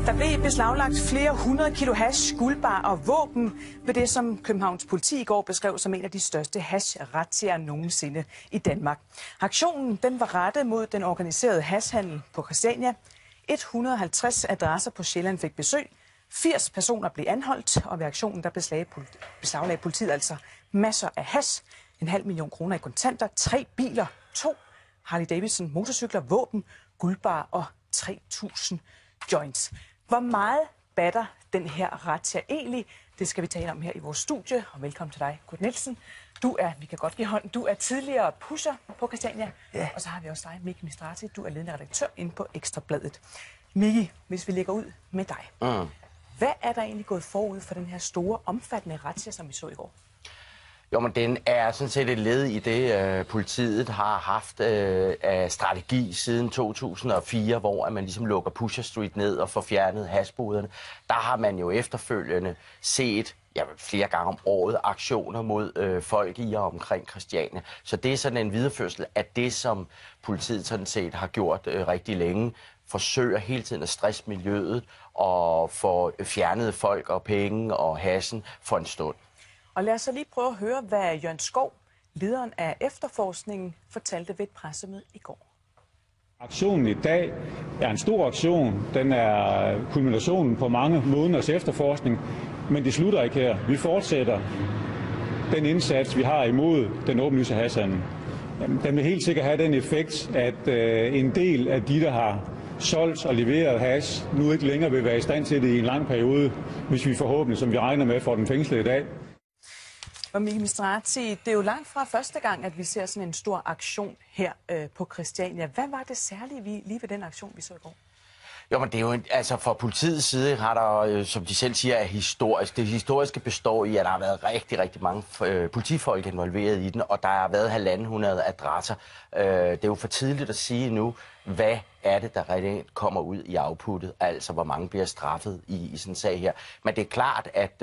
Der blev beslaglagt flere 100 kilo hash, guldbar og våben ved det, som Københavns politi i går beskrev som en af de største hash-razziaer nogensinde i Danmark. Aktionen den var rettet mod den organiserede hashhandel på Christiania. 150 adresser på Sjælland fik besøg. 80 personer blev anholdt, og ved aktionen der beslaglagde politiet altså masser af hash, 500.000 kroner i kontanter, 3 biler, 2 Harley Davidson motorcykler, våben, guldbar og 3.000 joints. Hvor meget batter den her razzia egentlig? Det skal vi tale om her i vores studie. Og velkommen til dig, Kurt Nielsen. Vi kan godt give hånden, du er tidligere pusher på Christiania. Ja. Og så har vi også dig, Miki Mistrati. Du er ledende redaktør inde på Ekstrabladet. Miki, hvis vi lægger ud med dig. Hvad er der egentlig gået forud for den her store, omfattende razzia, som vi så i går? Jo, men den er sådan set et led i det, politiet har haft af strategi siden 2004, hvor man ligesom lukker Pusher Street ned og får fjernet hashboderne. Der har man jo efterfølgende set flere gange om året aktioner mod folk i og omkring Christiania. Så det er sådan en videreførsel af det, som politiet sådan set har gjort rigtig længe. Forsøger hele tiden at stresse miljøet og få fjernet folk og penge og hassen for en stund. Og lad os så lige prøve at høre, hvad Jørgen Skov, lederen af efterforskningen, fortalte ved et pressemøde i går. Aktionen i dag er en stor aktion. Den er kulminationen på mange måneders efterforskning, men det slutter ikke her. Vi fortsætter den indsats, vi har imod den åbenlyse hashhandel. Den vil helt sikkert have den effekt, at en del af de, der har solgt og leveret hash, nu ikke længere vil være i stand til det i en lang periode, hvis vi forhåbentlig, som vi regner med, får den fængslet i dag. Og Miki Mistrati, det er jo langt fra første gang, at vi ser sådan en stor aktion her på Christiania. Hvad var det særlige lige ved den aktion, vi så i går? Jo, men det er jo, altså fra politiets side har der, som de selv siger, er historisk. Det historiske består i, at der har været rigtig, rigtig mange politifolk involveret i den, og der har været 150 adresser. Det er jo for tidligt at sige nu, hvad er det, der rigtig kommer ud i outputtet, altså hvor mange bliver straffet i sådan en sag her. Men det er klart, at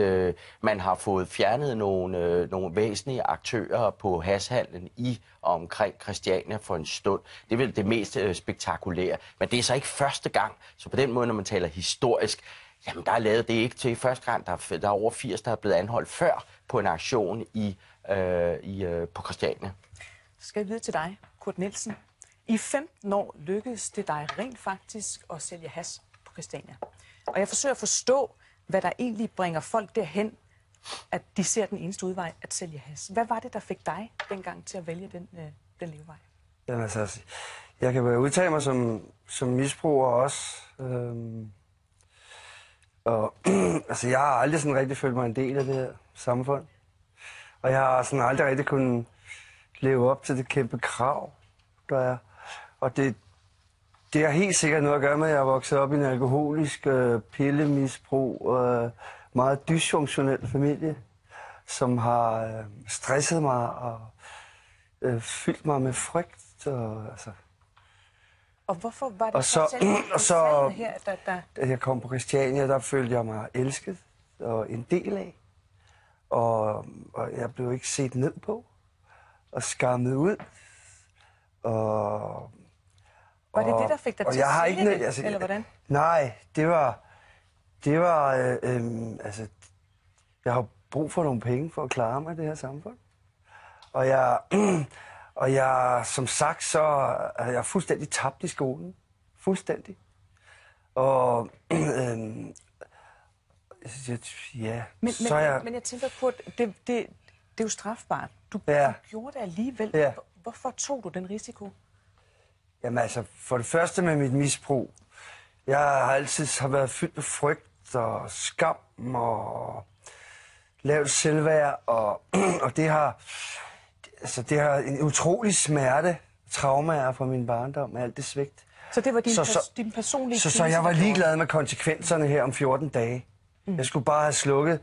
man har fået fjernet nogle væsentlige aktører på hashhandlen i og omkring Christiania for en stund. Det er vel det mest spektakulære. Men det er så ikke første gang, så på den måde, når man taler historisk, jamen der er lavet det ikke til første gang. Der er over 80, der er blevet anholdt før på en aktion på Christiania. Så skal jeg videre til dig, Kurt Nielsen. I 15 år lykkedes det dig rent faktisk at sælge hash på Christiania. Og jeg forsøger at forstå, hvad der egentlig bringer folk derhen, at de ser den eneste udvej at sælge hash. Hvad var det, der fik dig dengang til at vælge den levevej? Jamen altså, jeg kan udtale mig som misbruger også. Altså, jeg har aldrig sådan rigtig følt mig en del af det her samfund. Og jeg har sådan aldrig rigtig kunnet leve op til det kæmpe krav, der er. Og det har helt sikkert noget at gøre med, at jeg er vokset op i en alkoholisk pillemisbrug, meget dysfunktionel familie, som har stresset mig og fyldt mig med frygt. Og hvorfor var det og så her, da jeg kom på Christiania, der følte jeg mig elsket og en del af. Og jeg blev ikke set ned på og skammet ud. Var det det, der fik dig til at sælge det, altså, eller hvordan? Nej, det var altså, jeg har brug for nogle penge for at klare mig i det her samfund. Og jeg, som sagt, så er jeg fuldstændig tabt i skolen. Fuldstændig. Og ja, men jeg tænker på, at det er jo strafbart. Du gjorde det alligevel. Ja. Hvorfor tog du den risiko? Jamen altså, for det første med mit misbrug. Jeg har altid været fyldt med frygt og skam og lavt selvværd. Og det har en utrolig smerte, traumaer fra min barndom med alt det svigt. Så det var din personlige krise? Så jeg var ligeglad med konsekvenserne her om 14 dage. Jeg skulle bare have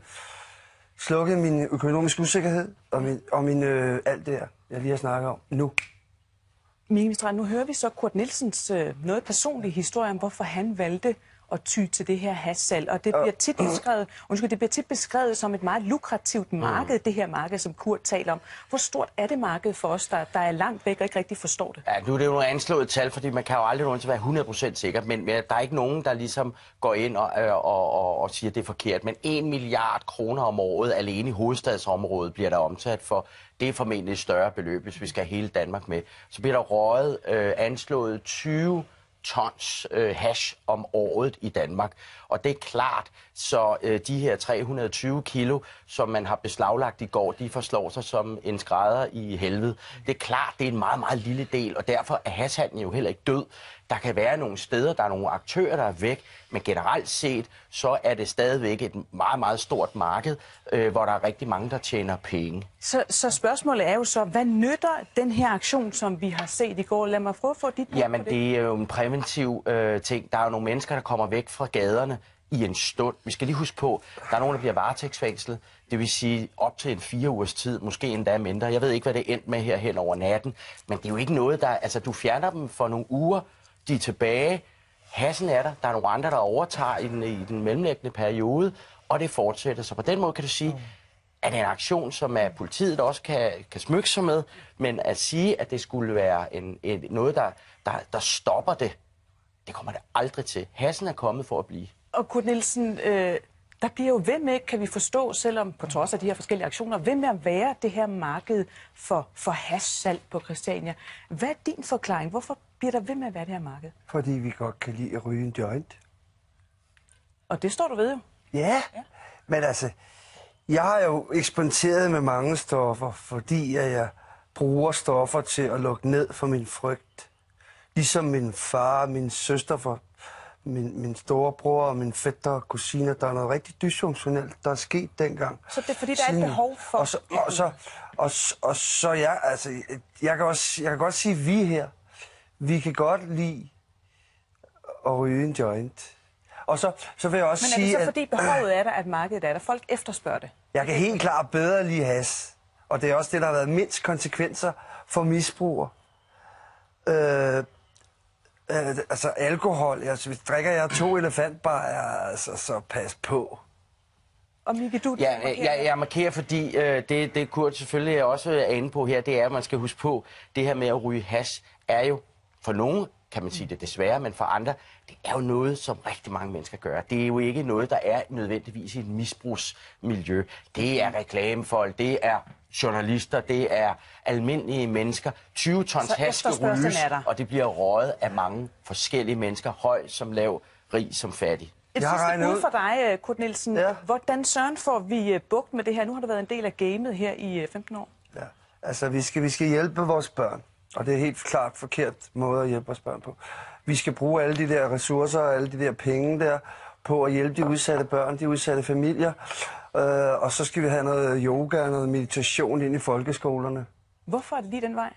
slukket min økonomiske usikkerhed og min alt det her, jeg lige har snakket om nu. Miki Mistrati, nu hører vi så Kurt Nielsens noget personlige historie om, hvorfor han valgte at ty til det her hashsalg. Og det bliver tit beskrevet som et meget lukrativt marked, det her marked, som Kurt taler om. Hvor stort er det marked for os, der er langt væk og ikke rigtig forstår det? Ja, nu er det jo nogle anslået tal, fordi man kan jo aldrig nogensinde være 100% sikker, men der er ikke nogen, der ligesom går ind og siger, at det er forkert. Men 1 milliard kroner om året alene i hovedstadsområdet bliver der omsat for. Det er formentlig et større beløb, hvis vi skal have hele Danmark med. Så bliver der røget anslået 20 tons hash om året i Danmark. Og det er klart, så de her 320 kilo, som man har beslaglagt i går, de forslår sig som en skrædder i helvede. Det er klart, det er en meget, meget lille del, og derfor er hashhandlen jo heller ikke død. Der kan være nogle steder, der er nogle aktører, der er væk, men generelt set, så er det stadigvæk et meget, meget stort marked, hvor der er rigtig mange, der tjener penge. Så spørgsmålet er jo så, hvad nytter den her aktion, som vi har set i går? Lad mig prøve at få dit bud på det. Jamen, det er jo en præventiv ting. Der er jo nogle mennesker, der kommer væk fra gaderne i en stund. Vi skal lige huske på, der er nogen, der bliver varetægtsfængslet. Det vil sige op til en 4 ugers tid, måske endda mindre. Jeg ved ikke, hvad det er endt med her hen over natten, men det er jo ikke noget, der... Altså, du fjerner dem for nogle uger, de er tilbage, hassen er der, der er nogle andre, der overtager i den mellemliggende periode, og det fortsætter. Så på den måde kan du sige, at det er en aktion, som politiet også kan smykke sig med, men at sige, at det skulle være noget, der stopper det, det kommer det aldrig til. Hassen er kommet for at blive. Og Kurt Nielsen, der bliver jo ved med, kan vi forstå, selvom på trods af de her forskellige aktioner, ved med at være det her marked for hashsalg på Christiania. Hvad er din forklaring? Hvorfor bliver der ved med at være det her marked? Fordi vi godt kan lide at ryge en joint. Og det står du ved jo. Ja, men altså, jeg har jo eksperimenteret med mange stoffer, fordi jeg bruger stoffer til at lukke ned for min frygt. Ligesom min far, min søster, for min storebror og min fætter og kusiner. Der er noget rigtig dysfunktionelt, der er sket dengang. Så det er fordi, der er et behov for... Og så ja, altså, jeg kan godt sige, at vi her, vi kan godt lide at ryge en joint. Og så vil jeg også sige... Men er det så fordi behovet er der, at markedet er der? Folk efterspørger det? Jeg kan helt klart bedre lide hash. Og det er også det, der har været mindst konsekvenser for misbrugere. Altså alkohol, altså hvis drikker jeg 2 elefantbajer, altså så pas på. Og Mikke, du... Jeg markerer, fordi det Kurt selvfølgelig også er inde på her, det er, at man skal huske på, det her med at ryge hash er jo for nogen, kan man sige det desværre, men for andre, det er jo noget, som rigtig mange mennesker gør. Det er jo ikke noget, der er nødvendigvis i et misbrugsmiljø. Det er reklamefolk, det er journalister, det er almindelige mennesker. 20 tons hash skal ryges, og det bliver røget af mange forskellige mennesker, høj som lav, rig som fattig. Et sidste bud for dig, Kurt Nielsen. Ja. Hvordan søren får vi bugt med det her? Nu har du været en del af gamet her i 15 år. Ja, altså vi skal hjælpe vores børn. Og det er helt klart forkert måde at hjælpe vores børn på. Vi skal bruge alle de der ressourcer og alle de der penge der på at hjælpe de udsatte børn, de udsatte familier. Og så skal vi have noget yoga og noget meditation ind i folkeskolerne. Hvorfor er det lige den vej,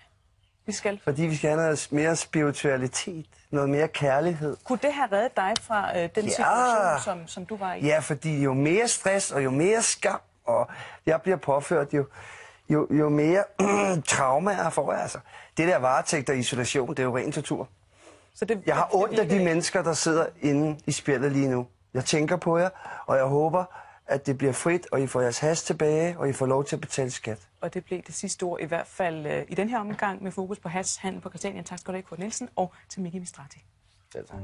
vi skal? Fordi vi skal have noget mere spiritualitet, noget mere kærlighed. Kunne det have reddet dig fra den situation, som du var i? Ja, fordi jo mere stress og jo mere skam, og jeg bliver påført jo mere traumer får jeg. Altså. Det der varetægt og isolation, det er jo ren tortur. Jeg har ondt af de mennesker, der sidder inde i spjældet lige nu. Jeg tænker på jer, og jeg håber, at det bliver frit, og I får jeres hash tilbage, og I får lov til at betale skat. Og det blev det sidste ord, i hvert fald i den her omgang med fokus på hashhandel på Christiania. Tak skal du have, Kurt Nielsen, og til Mikke Mistrati. Selv tak.